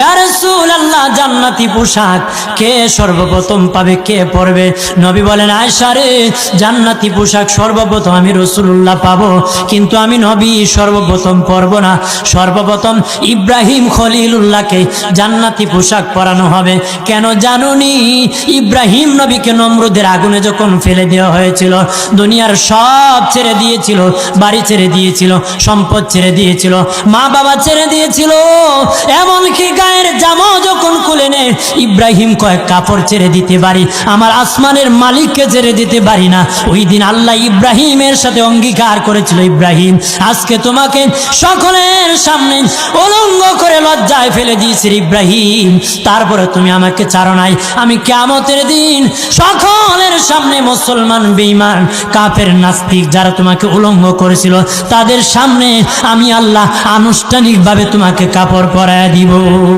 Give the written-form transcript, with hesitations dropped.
ইয়া রাসূলুল্লাহ, জান্নাতি পোশাক কে সর্বপ্রথম পাবে, কে পরবে? নবী বলেন, আয়েশা রে, জান্নাতি পোশাক সর্বপ্রথম আমি রাসূলুল্লাহ পাবো, কিন্তু আমি নবী সর্বপ্রথম পরব না। সর্বপ্রথম ইব্রাহিম খলিলুল্লাহকে জান্নাতি পোশাক পরানো হবে। কেন জানুনি? ইব্রাহিম নবীকে নমরুদের আগুনে যখন ফেলে দেওয়া হয়েছিল, দুনিয়ার সব ছেড়ে দিয়েছিল, বাড়ি ছেড়ে দিয়েছিল, সম্পদ ছেড়ে দিয়েছিল, মা বাবা ছেড়ে দিয়েছিল, এমনকি গায়ের জামা যখন খুলে নেয়, ইব্রাহিম কয়েক কাপড় ছেড়ে দিতে পারি, আমার আসমানের মালিককে ছেড়ে দিতে পারি না। ওই দিন আল্লাহ ইব্রাহিমের সাথে অঙ্গীকার করেছিল, ইব্রাহিম, আজকে তোমাকে সকলের সামনে উলঙ্গ করে লজ্জায় ফেলে দিয়েছি ইব্রাহিম, তারপরে তুমি আমাকে ছাড়ো নাই। আমি কিয়ামতের দিন সকলের সামনে মুসলমান, বেঈমান, কাফের, নাস্তিক যারা তোমাকে উলঙ্গ করেছিল, তাদের সামনে আমি আল্লাহ আনুষ্ঠানিকভাবে তোমাকে কাপড় পরায়া দিব।